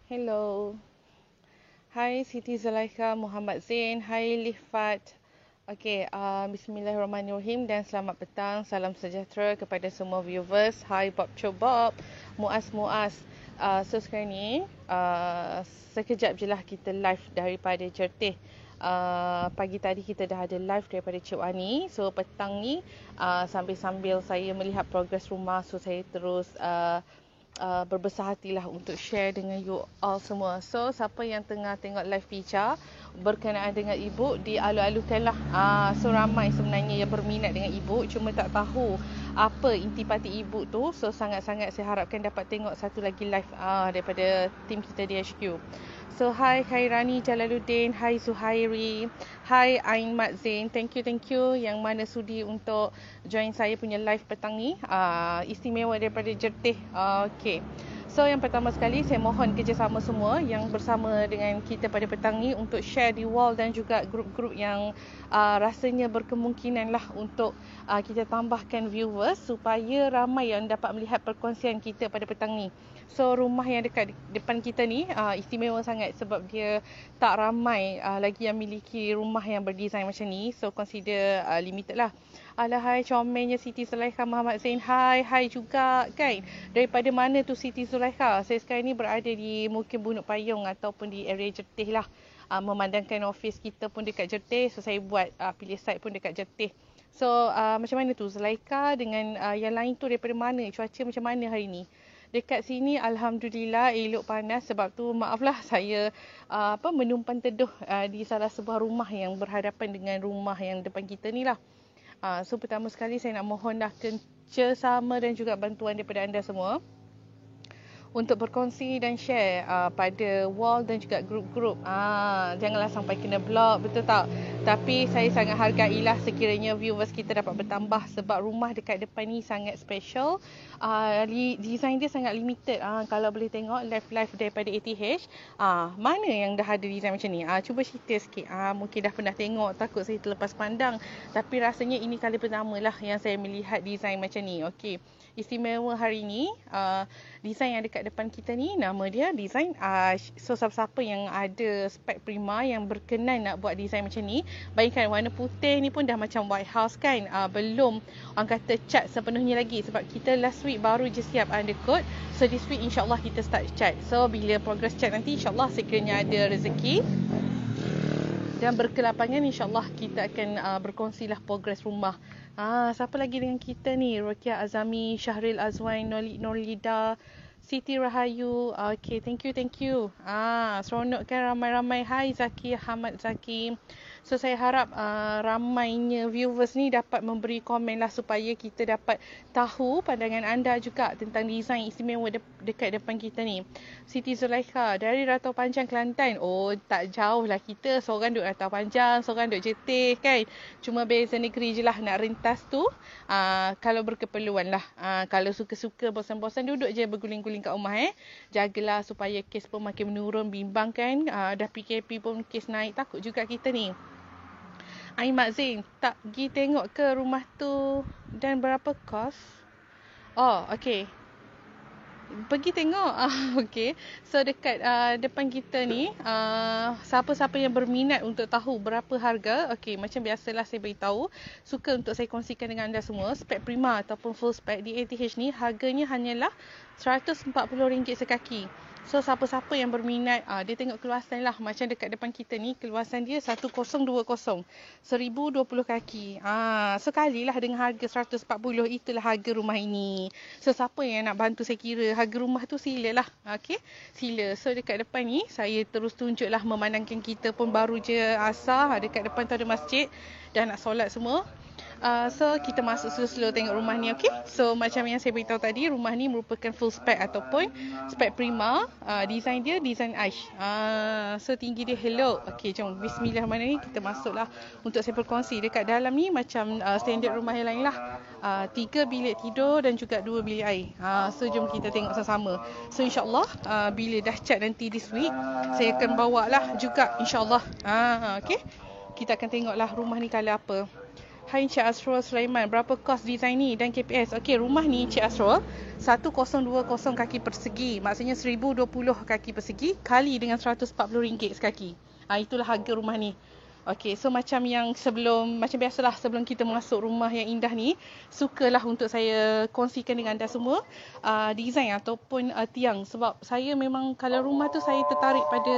Hello. Hai Siti Zulaikha Muhammad Zain. Hai Lifat. Bismillahirrahmanirrahim dan selamat petang. Salam sejahtera kepada semua viewers. Hai Bob Bob, Muaz. Sekarang ni sekejap je lah kita live daripada Jertih. Pagi tadi kita dah ada live daripada Cik Wani. So petang ni sambil-sambil saya melihat progres rumah, so saya terus berbesar hatilah untuk share dengan you all semua. So siapa yang tengah tengok live feature berkenaan dengan ibu, dialu-alukanlah. So ramai sebenarnya yang berminat dengan ibu, cuma tak tahu apa intipati ibu tu. So sangat-sangat saya harapkan dapat tengok satu lagi live daripada tim kita di HQ. So hi Khairani Jalaluddin, hi Zuhairi, hi Ain Mat Zain. Thank you yang mana sudi untuk join saya punya live petang ni. Istimewa daripada Jertih. Okay. So yang pertama sekali saya mohon kerjasama semua yang bersama dengan kita pada petang ni untuk share di wall dan juga grup-grup yang rasanya berkemungkinan lah untuk kita tambahkan viewers supaya ramai yang dapat melihat perkongsian kita pada petang ni. So rumah yang dekat depan kita ni istimewa sangat sebab dia tak ramai lagi yang miliki rumah yang berdesain macam ni. So consider limited lah. Hai comelnya Siti Zulaikha Muhammad Zain. Hai juga kan. Daripada mana tu Siti Zulaikha? Saya sekarang ni berada di Mukim Bunuk Payung ataupun di area Jertih lah. Memandangkan office kita pun dekat Jertih. So saya buat pilih site pun dekat Jertih. So macam mana tu Zulaikha dengan yang lain tu daripada mana? Cuaca macam mana hari ni? Dekat sini Alhamdulillah elok panas, sebab tu maaflah saya menumpang teduh di salah sebuah rumah yang berhadapan dengan rumah yang depan kita ni lah. So pertama sekali saya nak mohonlah kerjasama dan juga bantuan daripada anda semua untuk berkongsi dan share pada wall dan juga grup-grup. Janganlah sampai kena block, betul tak? Tapi saya sangat hargailah sekiranya viewers kita dapat bertambah sebab rumah dekat depan ni sangat special. Design dia sangat limited. Kalau boleh tengok live daripada ATH, mana yang dah ada design macam ni? Cuba cerita sikit. Mungkin dah pernah tengok, takut saya terlepas pandang. Tapi rasanya ini kali pertama lah yang saya melihat design macam ni. Okey. Istimewa hari ni, design yang dekat depan kita ni nama dia design so siapa-siapa yang ada spek prima yang berkenan nak buat design macam ni, bayangkan warna putih ni pun dah macam White House kan. Belum orang kata cat sepenuhnya lagi sebab kita last week baru je siap undercoat. So this week insyaAllah kita start cat. So bila progress cat nanti insyaAllah sekiranya ada rezeki dan berkelapangan, insyaAllah kita akan berkongsilah progres rumah. Siapa lagi dengan kita ni? Rokia Azami, Syahril Azwain, Norlida, Siti Rahayu. Okay, thank you. Seronok kan ramai-ramai. Hai Zaki, Ahmad Zaki. So saya harap ramainya viewers ni dapat memberi komen lah supaya kita dapat tahu pandangan anda juga tentang desain istimewa dekat depan kita ni. Siti Zulaikha dari Ratau Panjang, Kelantan. Oh, tak jauh lah kita. Seorang duduk Ratau Panjang, seorang duduk Jertih kan. Cuma beza negeri je lah nak rentas tu. Kalau berkeperluan lah. Kalau suka-suka bosan-bosan duduk je berguling-guling kat rumah Jagalah supaya kes pun makin menurun, bimbang kan. Dah PKP pun kes naik, takut juga kita ni. Ain Mak Zain, tak pergi tengok ke rumah tu dan berapa kos? Oh, okey. Pergi tengok. Okey. So dekat depan kita ni, siapa-siapa yang berminat untuk tahu berapa harga, okey, macam biasalah saya beritahu, suka untuk saya kongsikan dengan anda semua, spek prima ataupun full spek di ATH ni harganya hanyalah RM140 sekaki. So siapa-siapa yang berminat, dia tengok keluasan lah. Macam dekat depan kita ni, keluasan dia 1020, 1020 kaki. Sekali lah dengan harga 140, itulah harga rumah ini. So siapa yang nak bantu saya kira harga rumah tu, silalah. Okay, sila. So dekat depan ni, saya terus tunjuklah memandangkan kita pun baru je asar. Dekat depan tu ada masjid dan nak solat semua. So kita masuk slow-slow tengok rumah ni, okay? So macam yang saya beritahu tadi, rumah ni merupakan full spec ataupun spec prima. Design dia design Aish. So tinggi dia hello. Okay, jom bismillahirrahmanirrahim, kita masuklah untuk saya berkongsi. Dekat dalam ni macam standard rumah yang lain lah. 3 bilik tidur dan juga 2 bilik air. So jom kita tengok sama-sama. So insyaAllah bila dah cat nanti this week, saya akan bawa lah juga insyaAllah. Okay, kita akan tengoklah rumah ni kala apa. Hai Cik Asrul Sulaiman, berapa kos design ni dan KPS? Okey, rumah ni Cik Asrul 1020 kaki persegi, maksudnya 1020 kaki persegi kali dengan RM140 sekaki. Itulah harga rumah ni. Okey, so macam yang sebelum, macam biasalah sebelum kita masuk rumah yang indah ni, sukalah untuk saya kongsikan dengan anda semua design ataupun tiang. Sebab saya memang kalau rumah tu saya tertarik pada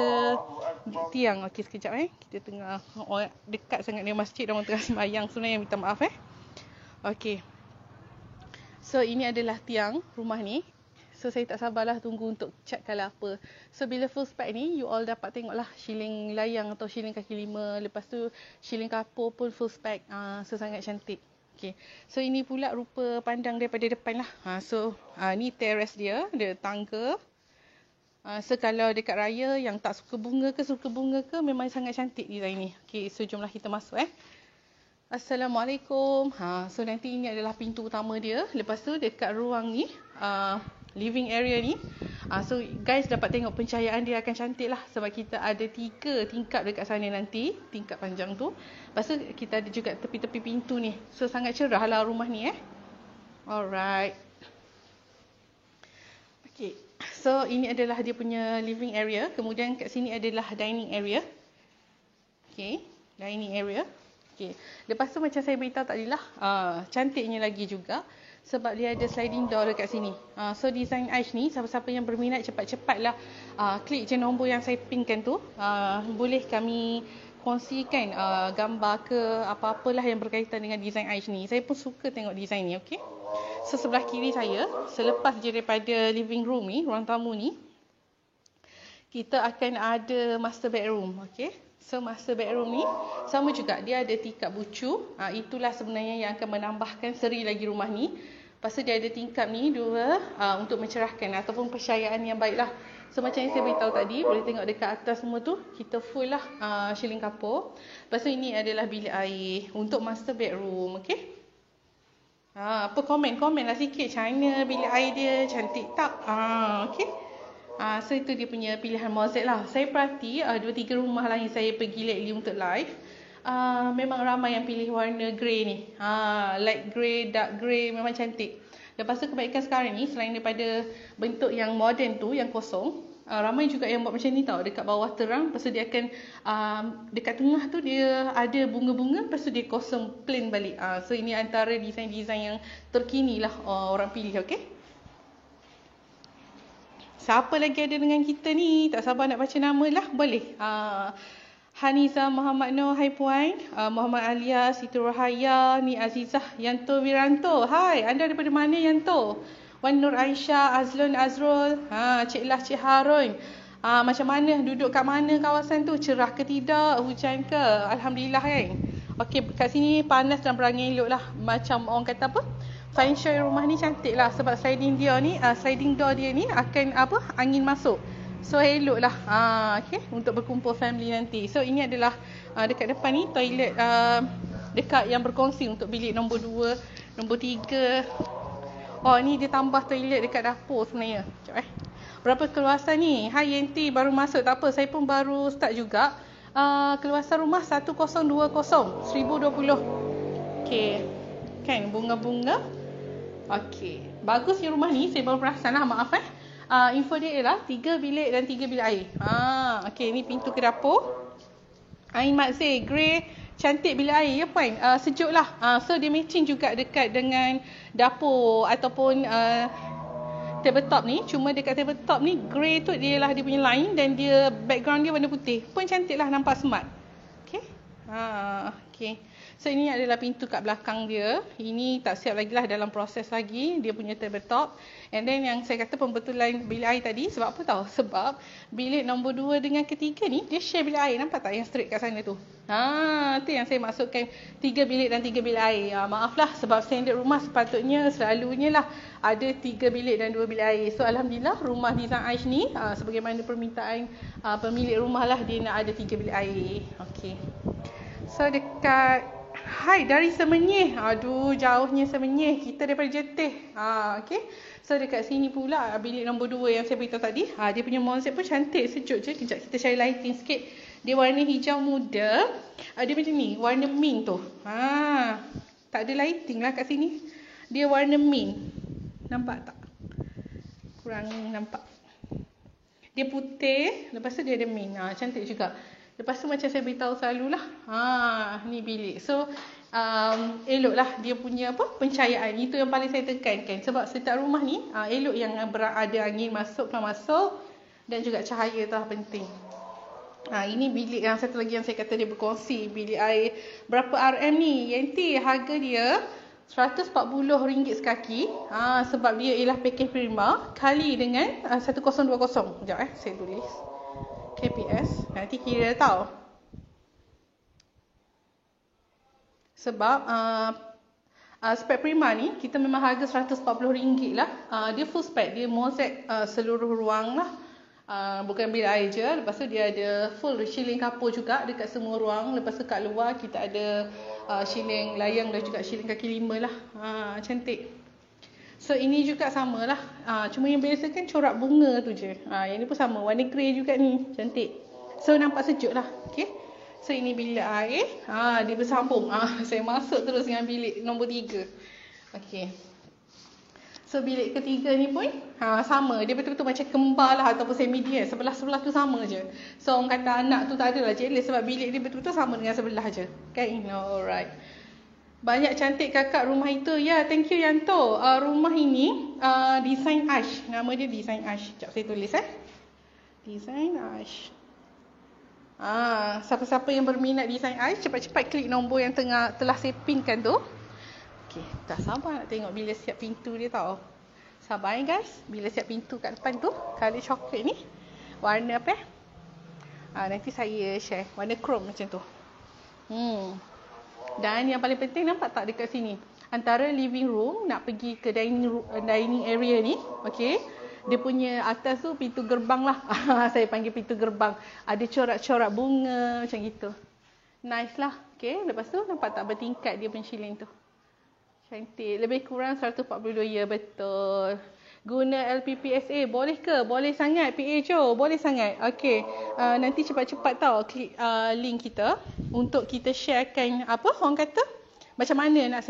tiang. Okey, sekejap kita tengah dekat sangat dengan masjid, orang tengah sembahyang, sebenarnya minta maaf Okey. So ini adalah tiang rumah ni. So saya tak sabarlah tunggu untuk cat colour apa. So bila full spec ni, you all dapat tengoklah shilling layang atau shilling kaki 5. Lepas tu shilling kapur pun full spec. So sangat cantik. Okay. So ini pula rupa pandang daripada depan lah. So ni terrace dia, dia tangga. So kalau dekat raya yang tak suka bunga ke memang sangat cantik design ni. Okay, so jomlah kita masuk Assalamualaikum. So nanti ini adalah pintu utama dia. Lepas tu dekat ruang ni, living area ni, so guys dapat tengok pencahayaan dia akan cantik lah. Sebab kita ada 3 tingkap dekat sana nanti, tingkap panjang tu. Lepas tu kita ada juga tepi-tepi pintu ni. So sangat cerah lah rumah ni Alright. Okay, so ini adalah dia punya living area. Kemudian kat sini adalah dining area. Okay, dining area. Okay. Lepas tu macam saya beritahu tadi lah, cantiknya lagi juga sebab dia ada sliding door dekat sini. So design Aish ni, siapa-siapa yang berminat cepat-cepatlah klik je nombor yang saya pinkan tu. Boleh kami kongsikan gambar ke apa-apalah yang berkaitan dengan design Aish ni. Saya pun suka tengok design ni. Okay. So sebelah kiri saya, selepas je daripada living room ni, ruang tamu ni, kita akan ada master bedroom. Okay. So master bedroom ni sama juga, dia ada tingkap bucu. Itulah sebenarnya yang akan menambahkan seri lagi rumah ni. Lepas tu dia ada tingkap ni 2 untuk mencerahkan ataupun percayaan yang baik lah. So macam yang saya beritahu tadi, boleh tengok dekat atas semua tu, kita full lah shilling kapur. Lepas tu ini adalah bilik air untuk master bedroom. Okay. Apa komen lah sikit, macam mana bilik air dia, cantik tak? Okay. So itu dia punya pilihan mozaik lah. Saya perhati 2-3 rumah lain saya pergi lately untuk live, memang ramai yang pilih warna grey ni. Light grey, dark grey, memang cantik. Lepas tu kebaikan sekarang ni, selain daripada bentuk yang moden tu, yang kosong, ramai juga yang buat macam ni tau. Dekat bawah terang, lepas tu dia akan dekat tengah tu dia ada bunga-bunga, lepas tu dia kosong plain balik. So ini antara design-design yang terkini lah orang pilih. Okay. Siapa lagi ada dengan kita ni? Tak sabar nak baca nama lah. Boleh. Haniza Muhammad Nur. Hai Puan. Muhammad Alia, Siti Rahaya, Ni Azizah, Yanto Wiranto. Hai, anda daripada mana Yanto? Wan Nur Aisyah, Azlun Azrul. Cik Lah, Cik Harun. Macam mana? Duduk kat mana kawasan tu? Cerah ke tidak? Hujan ke? Alhamdulillah kan? Okey, kat sini panas dan berangin elok lah. Macam orang kata apa? Feng Shui rumah ni cantik lah sebab sliding door dia ni akan angin masuk. So elok lah okay, untuk berkumpul family nanti. So ini adalah dekat depan ni toilet dekat yang berkongsi untuk bilik nombor 2, nombor 3. Ni dia tambah toilet dekat dapur sebenarnya. Sekejap berapa keluasan ni? Hai Yenti, baru masuk tak apa, saya pun baru start juga. Keluasan rumah 1020, 1020. Okay, kan bunga-bunga. Okey, bagusnya rumah ni, saya baru perasan lah, maaf info dia ialah 3 bilik dan 3 bilik air. Okey, ni pintu ke dapur. Ain Mat Zee, grey, cantik bilik air ya puan. Sejuk lah. So dia matching juga dekat dengan dapur ataupun tabletop ni. Cuma dekat tabletop ni, grey tu dia lah dia punya line dan dia background dia warna putih. Pun cantik lah, nampak smart. Okey. Okey. So ini adalah pintu kat belakang dia. Ini tak siap lagi lah, dalam proses lagi. Dia punya tabletop. And then yang saya kata pembetulan bilik air tadi. Sebab apa tahu? Sebab bilik nombor 2 dengan ketiga ni, dia share bilik air. Nampak tak yang straight kat sana tu? Tu yang saya maksudkan 3 bilik dan 3 bilik air. Maaflah sebab standard rumah sepatutnya selalunya lah ada 3 bilik dan 2 bilik air. So Alhamdulillah rumah design Aish ni, sebagaimana permintaan pemilik rumah lah, dia nak ada 3 bilik air. Okay. So dekat Hai, dari Semenyih. Aduh, jauhnya Semenyih. Kita daripada Jetih. Okay. So dekat sini pula bilik nombor 2 yang saya beritahu tadi. Dia punya mozaik pun cantik, sejuk je. Kejap kita cari lighting sikit. Dia warna hijau muda. Dia macam ni, warna mint tu. Tak ada lighting lah kat sini. Dia warna mint. Nampak tak? Kurang nampak. Dia putih, lepas tu dia ada mint. Cantik juga. Lepas tu macam saya beritahu selalu lah. Ni bilik. So, elok lah dia punya pencahayaan. Itu yang paling saya tekankan. Sebab setiap rumah ni, elok yang ada angin keluar masuk. Dan juga cahaya tu lah penting. Ini bilik yang satu lagi yang saya kata dia berkongsi. Bilik air. Berapa RM ni? Yanti harga dia RM140 sekaki. Sebab dia ialah package prima. Kali dengan 1020. Sekejap saya tulis. KPS. Nanti kira tau. Sebab spek prima ni kita memang harga RM140 lah. Dia full spek. Dia mosaic seluruh ruang lah. Bukan bilik air je. Lepas tu dia ada full shielding kapur juga dekat semua ruang. Lepas tu kat luar kita ada shielding layang dan juga shielding kaki lima lah. Cantik. So ini juga sama lah. Cuma yang biasa kan corak bunga tu je. Yang ni pun sama. Warna grey juga ni. Cantik. So nampak sejuk lah. Okay. So ini bilik air. Dia bersambung. Saya masuk terus dengan bilik nombor 3. Okay. So bilik ketiga ni pun sama. Dia betul-betul macam kembar lah ataupun semi dia. Sebelah-sebelah tu sama je. So orang kata anak tu tak adalah jealous sebab bilik dia betul-betul sama dengan sebelah je. Kan? Alright. Banyak cantik kakak rumah itu. Ya, thank you Yanto. Rumah ini design ash. Nama dia design ash. Sekejap saya tulis Design ash. Siapa-siapa yang berminat design ash, cepat-cepat klik nombor yang telah saya pinkan tu. Okay, tak sabar nak tengok bila siap pintu dia tau. Sabar guys. Bila siap pintu kat depan tu, colour coklat ni. Warna apa nanti saya share. Warna chrome macam tu. Dan yang paling penting nampak tak dekat sini. Antara living room nak pergi ke dining area ni. Okay. Dia punya atas tu pintu gerbang lah. Saya panggil pintu gerbang. Ada corak-corak bunga macam gitu. Nice lah. Okay. Lepas tu nampak tak bertingkat dia punya shielding tu. Cantik. Lebih kurang 142. Ya, betul. Guna LPPSA. Boleh ke? Boleh sangat. PA Joe. Boleh sangat. Okey. Nanti cepat-cepat tau. Klik link kita. Untuk kita sharekan orang kata. Macam mana nak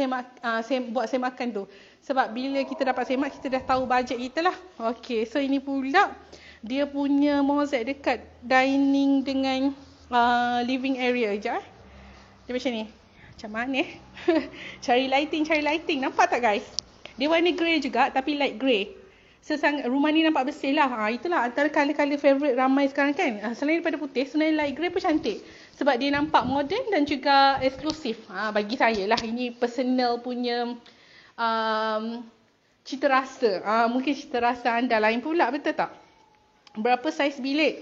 buat semakan tu. Sebab bila kita dapat semak, kita dah tahu bajet kita lah. Okey. So ini pula. Dia punya mozaik dekat dining dengan living area. Sekejap. Dia macam ni. Macam mana cari lighting. Nampak tak guys? Dia warna grey juga tapi light grey. So rumah ni nampak bersih lah. Itulah antara colour-colour favourite ramai sekarang kan. Selain daripada putih, sebenarnya light grey pun cantik. Sebab dia nampak modern dan juga eksklusif. Bagi saya lah. Ini personal punya cita rasa. Mungkin cita rasa anda lain pula, betul tak? Berapa saiz bilik?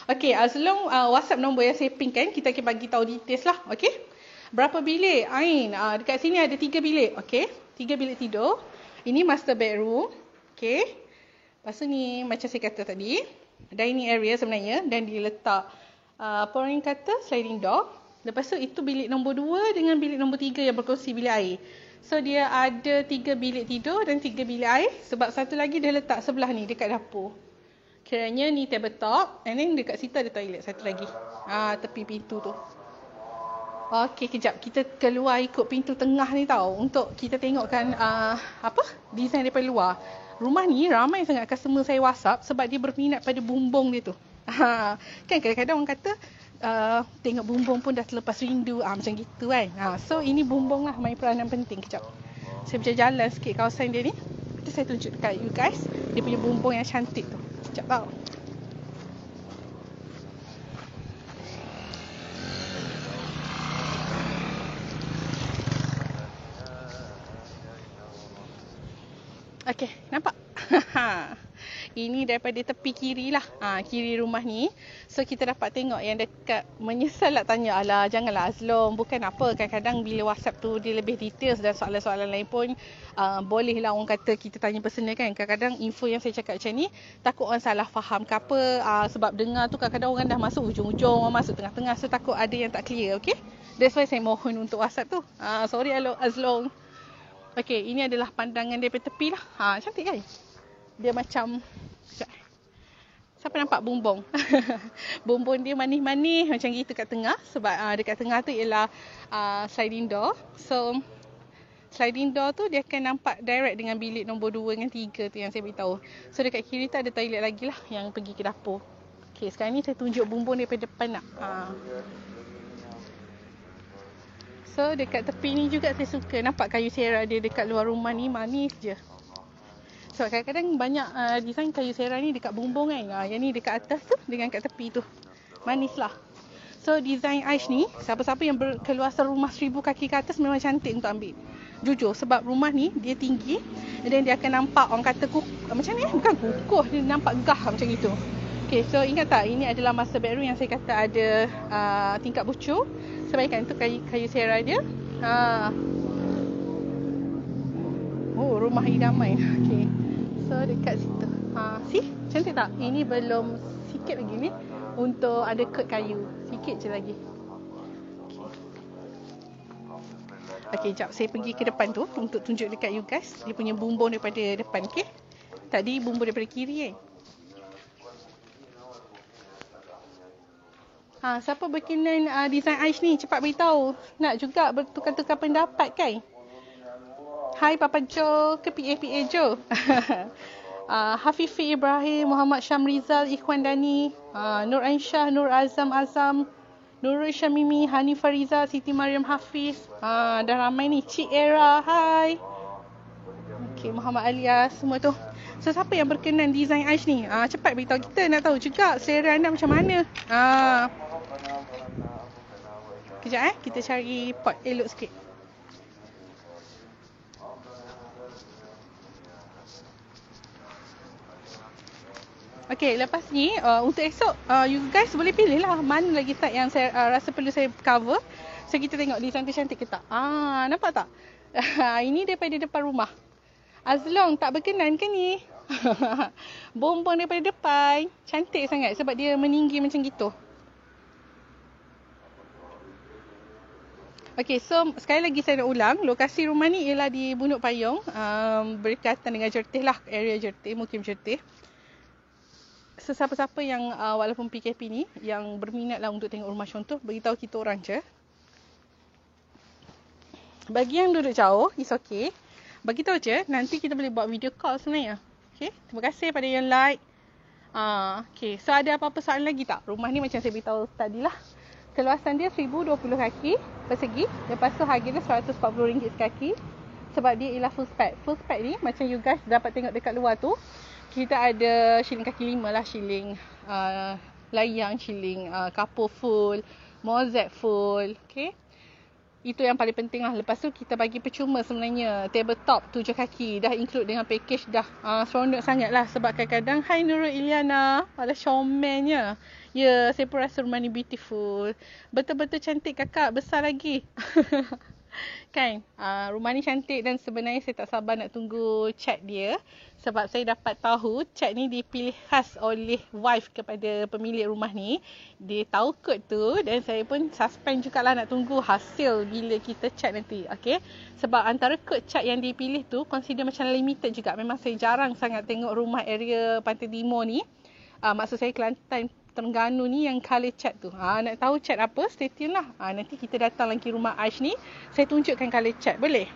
Okay, as long WhatsApp nombor yang saya pin kan, kita akan bagi tahu details lah. Okay? Berapa bilik? Ain. Dekat sini ada 3 bilik. Okey. 3 bilik tidur. Ini master bedroom. Okey. Lepas tu ni macam saya kata tadi. Dining area sebenarnya. Dan dia letak orang kata sliding door. Lepas tu itu bilik nombor 2 dengan bilik nombor 3 yang berkongsi bilik air. So dia ada 3 bilik tidur dan 3 bilik air. Sebab satu lagi dia letak sebelah ni dekat dapur. Kiranya ni tabletop. And then dekat situ ada toilet satu lagi. Tepi pintu tu. Okey, kejap. Kita keluar ikut pintu tengah ni tau. Untuk kita tengokkan design daripada luar. Rumah ni ramai sangat customer saya WhatsApp sebab dia berminat pada bumbung dia tu. Kan kadang-kadang orang kata tengok bumbung pun dah terlepas rindu. Macam gitu kan. So ini bumbung lah main peranan penting. Kejap. Saya berjalan sikit kawasan dia ni. Nanti saya tunjuk dekat you guys. Dia punya bumbung yang cantik tu. Kejap tau. Okey, nampak? Ini daripada tepi kiri lah. Kiri rumah ni. So, kita dapat tengok yang dekat. Menyesal nak tanya. Alah, janganlah Azlom. Bukan apa. Kadang-kadang bila WhatsApp tu dia lebih details dan soalan-soalan lain pun bolehlah orang kata kita tanya personal kan. Kadang-kadang info yang saya cakap macam ni takut orang salah faham ke apa. Sebab dengar tu kadang-kadang orang dah masuk ujung-ujung, masuk tengah-tengah. So, takut ada yang tak clear. Okay? That's why saya mohon untuk WhatsApp tu. Sorry Azlom. Okey, ini adalah pandangan daripada tepi lah. Cantik kan? Dia macam... Siapa nampak bumbung? Bumbung dia manis-manis macam gitu kat tengah. Sebab dekat tengah tu ialah sliding door. So, sliding door tu dia akan nampak direct dengan bilik nombor 2 dengan 3 tu yang saya beritahu. So dekat kiri tu ada toilet lagi lah yang pergi ke dapur. Okay, sekarang ni saya tunjuk bumbung daripada depan nak. So dekat tepi ni juga saya suka nampak kayu sera dia dekat luar rumah ni, manis je. So kadang-kadang banyak design kayu sera ni dekat bumbung kan. Yang ni dekat atas tu dengan kat tepi tu. Manis lah. So design Aish ni, siapa-siapa yang berkeluasan rumah 1000 kaki ke atas memang cantik untuk ambil. Jujur, sebab rumah ni dia tinggi dan dia akan nampak orang kata macam ni bukan kukuh, dia nampak gah macam itu. Okay, so ingat tak, ini adalah master bedroom yang saya kata ada tingkap bucu. Sebabkan tu kayu sera dia. Oh, rumah idaman. Okay, so dekat situ. See, cantik tak? Ini belum sikit lagi ni untuk ada kek kayu. Sikit je lagi. Okay, jap saya pergi ke depan tu untuk tunjuk dekat you guys. Dia punya bumbung daripada depan, okay? Tadi bumbung daripada kiri kan? Siapa berkenan design Aish ni? Cepat beritahu. Nak juga bertukar-tukar pendapat kan? Hai Papa Jo ke PA Jo. Hafifi Ibrahim, Muhammad Syam Rizal, Ikhwan Dani, Nur Aisyah, Nur Azam, Nurul Syamimi, Hanifah Rizal, Siti Mariam Hafiz. Dah ramai ni. Cik Era, hai. Okay, Muhammad Alias, semua tu. So siapa yang berkenan design Aish ni? Cepat beritahu kita, nak tahu juga selera anda macam mana. Kejap kita cari pot elok sikit. Okay, lepas ni untuk esok you guys boleh pilih lah mana lagi side yang saya rasa perlu saya cover. So kita tengok design tu cantik ke tak. Nampak tak? Ini daripada depan rumah. Azlong tak berkenan ke ni? Bombong daripada depan. Cantik sangat sebab dia meninggi macam gitu. Okay, so sekali lagi saya nak ulang. Lokasi rumah ni ialah di Bunuk Payung. Berdekatan dengan Jertih lah. Area Jertih, Mukim Jertih. Sesiapa-siapa yang walaupun PKP ni yang berminat lah untuk tengok rumah contoh, beritahu kita orang je. Bagi yang duduk jauh, it's okay. Bagi tahu je, nanti kita boleh buat video call sebenarnya. Okay, terima kasih pada yang like. Okay, so ada apa-apa soalan lagi tak? Rumah ni macam saya beritahu tadi lah. Keluasan dia 1020 kaki persegi. Lepas tu harga dia RM140 sekaki. Sebab dia ialah full spec. Full spec ni macam you guys dapat tengok dekat luar tu. Kita ada shilling kaki 5 lah, shilling layang, shilling kapur full, mozek full. Okay, itu yang paling penting lah. Lepas tu kita bagi percuma sebenarnya tabletop 7 kaki. Dah include dengan package dah. Seronok sangat lah. Sebab kadang-kadang, hai Nurul Iliana, ada showman-nya. Ya, saya pun rasa rumah ni beautiful. Betul-betul cantik kakak, besar lagi. Kan? Rumah ni cantik dan sebenarnya saya tak sabar nak tunggu cat dia. Sebab saya dapat tahu cat ni dipilih khas oleh wife kepada pemilik rumah ni. Dia tahu kod tu dan saya pun suspend jugalah nak tunggu hasil bila kita cat nanti. Okay? Sebab antara kod cat yang dipilih tu consider macam limited juga. Memang saya jarang sangat tengok rumah area Pantai Timur ni. Maksud saya Kelantan, Terengganu ni yang colour cat tu. Nak tahu cat apa? Stay tune lah. Nanti kita datang lagi rumah Aish ni. Saya tunjukkan colour cat. Boleh?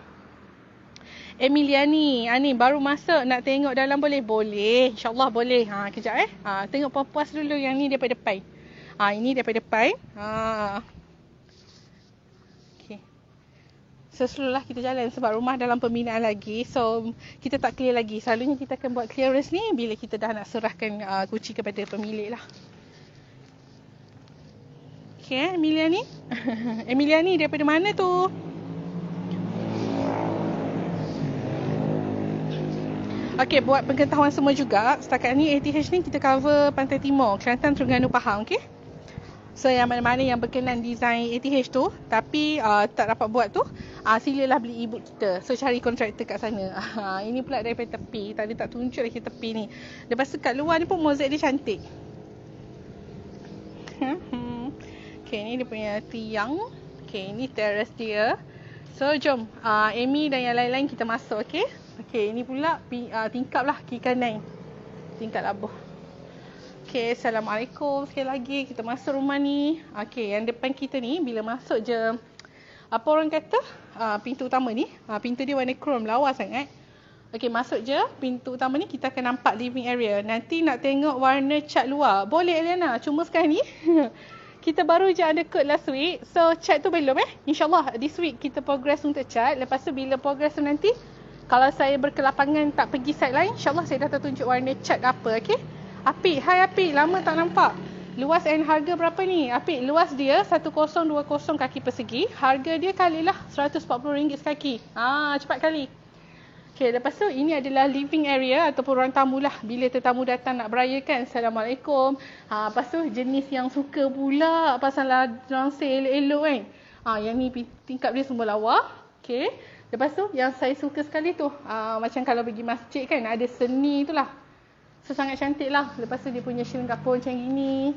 Emiliani. Ni baru masuk. Nak tengok dalam boleh? Boleh. InsyaAllah boleh. Kejap tengok puas-puas dulu yang ni daripada depan. Ini daripada depan. Okay. So seluruhlah kita jalan sebab rumah dalam pembinaan lagi. So kita tak clear lagi. Selalunya kita akan buat clearance ni bila kita dah nak serahkan kunci kepada pemilik lah. Okay, Emiliani. Emiliani daripada mana tu? Okay, buat pengetahuan semua juga. Setakat ni ATH ni kita cover Pantai Timur, Kelantan, Terengganu, Pahang. Okay. So yang mana-mana yang berkenan design ATH tu tapi tak dapat buat tu, silalah beli e-book kita. So cari kontraktor kat sana. Ini pula daripada tepi. Tadi tak tunjuk lagi tepi ni. Lepas tu kat luar ni pun mozaik dia cantik. Okay, ni dia punya tiang. Okay, ni terrace dia. So jom Amy dan yang lain-lain kita masuk. Okay. Okay, ni pula tingkap lah kiri kanan. Tingkap labuh. Okay, Assalamualaikum sekali lagi. Kita masuk rumah ni. Okay, yang depan kita ni bila masuk je, apa orang kata, pintu utama ni. Pintu dia warna chrome, lawa sangat. Okey, masuk je pintu utama ni, kita akan nampak living area. Nanti nak tengok warna cat luar, boleh Eliana. Cuma sekarang ni kita baru je ada code last week. So cat tu belum InsyaAllah this week kita progress untuk cat. Lepas tu bila progress tu nanti, kalau saya berkelapangan tak pergi site lain, InsyaAllah saya dah tunjuk warna cat apa. Okey, Apik, hai Apik, lama tak nampak. Luas and harga berapa ni? Apik, luas dia 1020 kaki persegi. Harga dia kalilah RM140 sekaki. Cepat kali. Okay, lepas tu ini adalah living area ataupun ruang tamu lah. Bila tetamu datang nak berayakan, Assalamualaikum. Lepas tu jenis yang suka pula pasal langsir elok-elok kan. Yang ni tingkap dia semua lawa. Okay. Lepas tu yang saya suka sekali tu, macam kalau pergi masjid kan, ada seni tu lah. So sangat cantik lah. Lepas tu dia punya shilling kapur macam gini.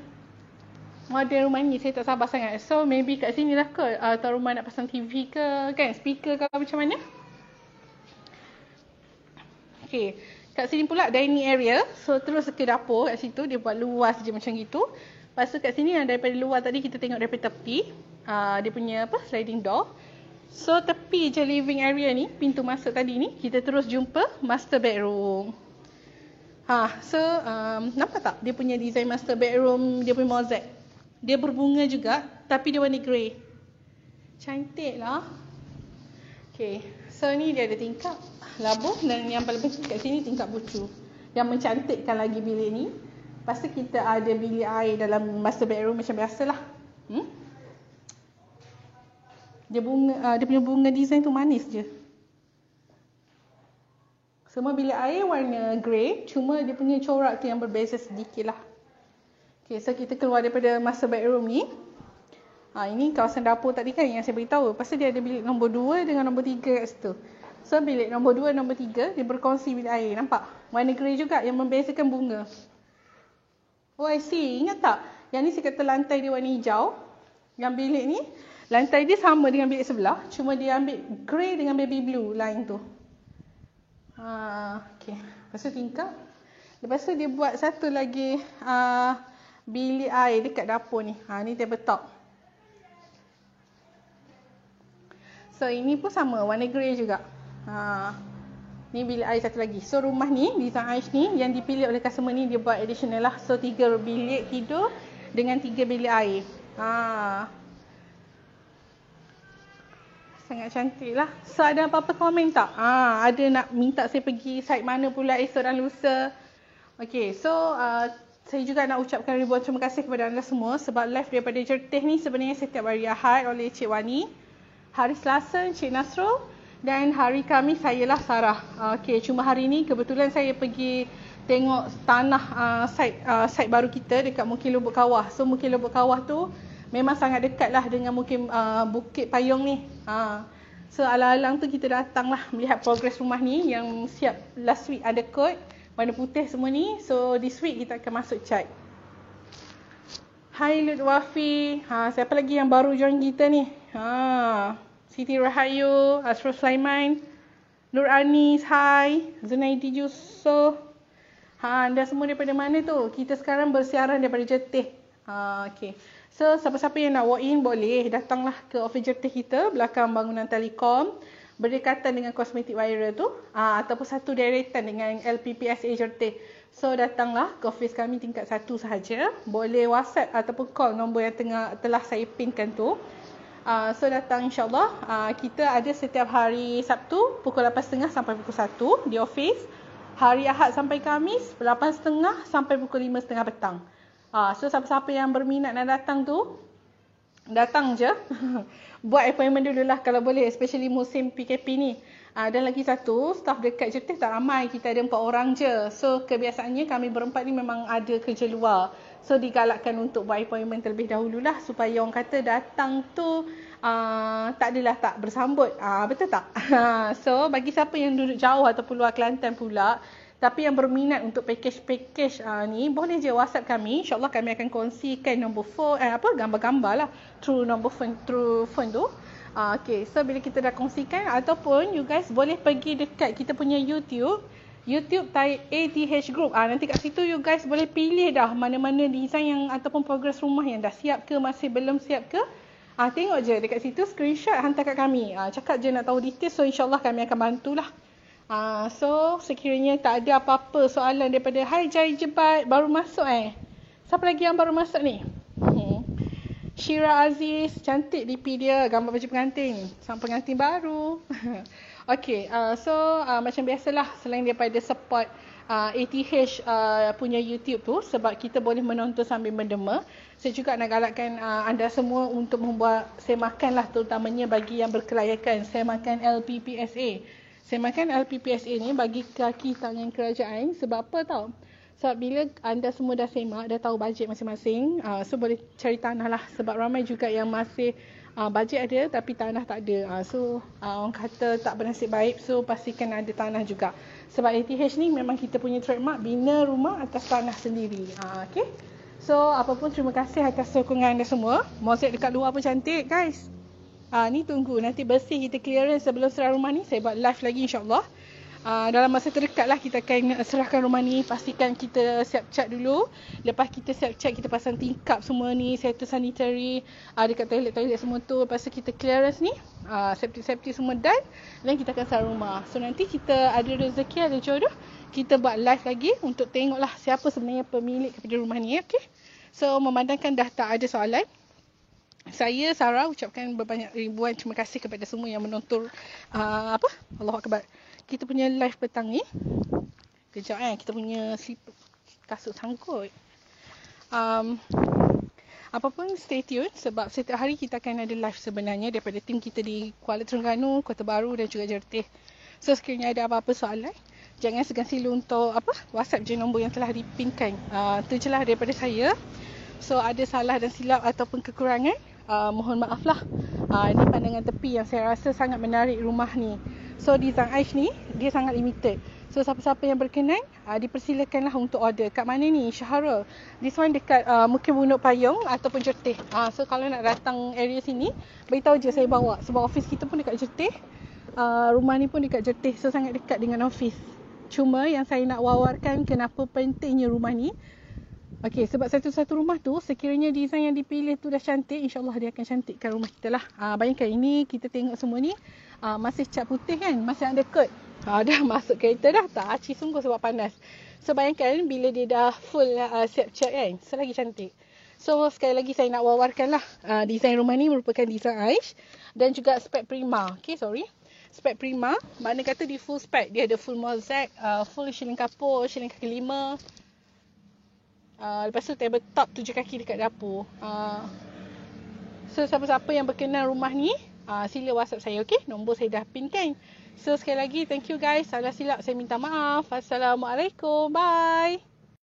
Model rumah ni saya tak sabar sangat. So maybe kat sini lah kot. Atau rumah nak pasang TV ke kan, speaker ke macam mana. Okay, kat sini pula dining area. So terus ke dapur kat situ, dia buat luas je macam gitu. Lepas tu kat sini yang daripada luar tadi kita tengok daripada tepi, dia punya sliding door. So tepi je living area ni, pintu masuk tadi ni, kita terus jumpa master bedroom. So nampak tak dia punya design master bedroom, dia punya mosaic. Dia berbunga juga tapi dia warna grey. Cantik lah. Okay, so ni dia ada tingkap labuh dan yang paling penting kat sini tingkap bucu yang mencantikkan lagi bilik ni. Lepas tu kita ada bilik air dalam master bedroom macam biasalah. Dia punya bunga design tu manis je. Semua bilik air warna grey, cuma dia punya corak tu yang berbeza sedikit lah. Okay, so kita keluar daripada master bedroom ni. Ini kawasan dapur tadi kan yang saya beritahu. Lepas tu dia ada bilik nombor 2 dengan nombor 3 kat situ. So bilik nombor 2 dan nombor 3 dia berkongsi bilik air. Nampak? Warna grey juga yang membezakan bunga. Oh I see. Ingat tak? Yang ni saya kata lantai dia warna hijau. Yang bilik ni lantai dia sama dengan bilik sebelah. Cuma dia ambil grey dengan baby blue line tu. Okay. Lepas tu tingkap. Lepas tu dia buat satu lagi bilik air dekat dapur ni. Ni tabletop. So ini pun sama, warna grey juga. Ni bilik air satu lagi. So rumah ni, design Aish ni yang dipilih oleh customer ni, dia buat additional lah. So 3 bilik tidur dengan 3 bilik air. Sangat cantik lah. So ada apa-apa komen tak? Ada nak minta saya pergi site mana pula esok dan lusa? Okay, so saya juga nak ucapkan ribuan terima kasih kepada anda semua sebab live daripada Jertih ni sebenarnya setiap hari Ahad oleh Cik Wani. Hari Selasa Cik Nasrul dan hari Khamis sayalah Sarah. Okey, cuma hari ni kebetulan saya pergi tengok tanah site baru kita dekat Mukim Lubuk Kawah. So Mukim Lubuk Kawah tu memang sangat dekat lah dengan Mukim Bukit Payung ni. So alang-alang tu kita datang lah melihat progres rumah ni yang siap last week ada kod warna putih semua ni. So this week kita akan masuk cat. Hai Lutwafi. Siapa lagi yang baru join kita ni? Siti Rahayu, Asrul Sulaiman, Nur Anis, hai, Zunaidi Yusof. Anda semua daripada mana tu? Kita sekarang bersiaran daripada Jertih. Okay. So siapa-siapa yang nak walk in boleh datanglah ke office Jertih kita belakang bangunan Telekom berdekatan dengan Kosmetik Viral tu, ataupun satu deretan dengan LPPSA Jertih. So datanglah ke office kami tingkat 1 sahaja. Boleh WhatsApp ataupun call nombor yang telah saya pinkan tu. So datang insyaAllah. Kita ada setiap hari Sabtu pukul 8.30 sampai pukul 1 di office. Hari Ahad sampai Khamis 8.30 sampai pukul 5.30 petang. So siapa-siapa yang berminat nak datang tu, datang je. Buat appointment dululah kalau boleh, especially musim PKP ni. Dan lagi satu, staff dekat Jertih tak ramai, kita ada 4 orang je. So kebiasaannya kami berempat ni memang ada kerja luar. So digalakkan untuk buat appointment terlebih dahululah supaya orang kata datang tu tak adalah tak bersambut. Betul tak? So bagi siapa yang duduk jauh ataupun luar Kelantan pula, tapi yang berminat untuk package ni, boleh je WhatsApp kami. InsyaAllah kami akan kongsikan nombor phone, gambar-gambar lah through nombor phone, tu. Okay, so bila kita dah kongsikan, ataupun you guys boleh pergi dekat kita punya YouTube ADH Group. Nanti kat situ you guys boleh pilih dah mana-mana design yang ataupun progress rumah yang dah siap ke, masih belum siap ke. Tengok je dekat situ, screenshot hantar kat kami. Cakap je nak tahu detail, so insyaAllah kami akan bantulah. So sekiranya tak ada apa-apa soalan daripada Hai Jai Jebat baru masuk Siapa lagi yang baru masuk ni? Shira Aziz, cantik DP dia, gambar baju pengantin. Sang pengantin baru. Okay, macam biasalah, selain daripada support ATH punya YouTube tu, sebab kita boleh menonton sambil mendema, saya juga nak galakkan anda semua untuk membuat semakan lah, terutamanya bagi yang berkelayakan, semakan LPPSA. Semakan LPPSA ni bagi kaki tangan kerajaan. Sebab apa tau? Sebab bila anda semua dah semak, dah tahu bajet masing-masing, so boleh cari tanah lah. Sebab ramai juga yang masih bajet ada tapi tanah tak ada. Orang kata tak bernasib baik, so pastikan ada tanah juga. Sebab ATH ni memang kita punya trademark, bina rumah atas tanah sendiri. Okay? So apapun, terima kasih atas sokongan anda semua. Mozaik dekat luar pun cantik guys. Ni tunggu nanti bersih, kita clearance sebelum serah rumah ni. Saya buat live lagi insyaAllah. Dalam masa terdekat lah kita akan serahkan rumah ni. Pastikan kita siap cat dulu. Lepas kita siap cat, kita pasang tingkap semua ni, settle sanitary dekat toilet-toilet semua tu. Lepas tu kita clearance ni, safety semua done, dan kita akan serah rumah. So nanti kita ada rezeki, ada jodoh, kita buat live lagi untuk tengoklah siapa sebenarnya pemilik kepada rumah ni. Okay? So memandangkan dah tak ada soalan, saya Sarah ucapkan berbanyak ribuan terima kasih kepada semua yang menonton Allahu Akbar. Kita punya live petang ni. Kejap kita punya kasut sangkut. Apapun stay tune, sebab setiap hari kita akan ada live sebenarnya daripada tim kita di Kuala Terengganu, Kota Baru dan juga Jertih. So sekiranya ada apa-apa soalan, jangan segan sila untuk WhatsApp je nombor yang telah dipinkan. Itu je lah daripada saya. So ada salah dan silap ataupun kekurangan, mohon maaf lah. Ini pandangan tepi yang saya rasa sangat menarik rumah ni. So design Aish ni dia sangat limited. So siapa-siapa yang berkenan, dipersilakanlah untuk order. Kat mana ni? Syahrul. This one dekat Mukir Bunuk Payung ataupun Jertih. So kalau nak datang area sini, beritahu je saya bawa. Sebab office kita pun dekat Jertih. Rumah ni pun dekat Jertih. So sangat dekat dengan office. Cuma yang saya nak wawarkan kenapa pentingnya rumah ni. Okey, sebab satu-satu rumah tu, sekiranya design yang dipilih tu dah cantik, insyaAllah dia akan cantikkan rumah kita lah. Bayangkan ini, kita tengok semua ni, masih cat putih kan, masih ada kod. Dah masuk kereta dah, tak aci sungguh sebab panas. So bayangkan bila dia dah full siap cat kan, selagi cantik. So sekali lagi saya nak wawarkan lah, design rumah ni merupakan design Aish dan juga spek prima. Okay, sorry. Spek prima, mana kata di full spek, dia ada full mozaik, full shilling kapur, shilling kaki 5. Lepas tu table top 7 kaki dekat dapur. So siapa-siapa yang berkenan rumah ni, sila WhatsApp saya, okay? Nombor saya dah pin kan. So sekali lagi thank you guys. Salah silap saya minta maaf. Assalamualaikum. Bye.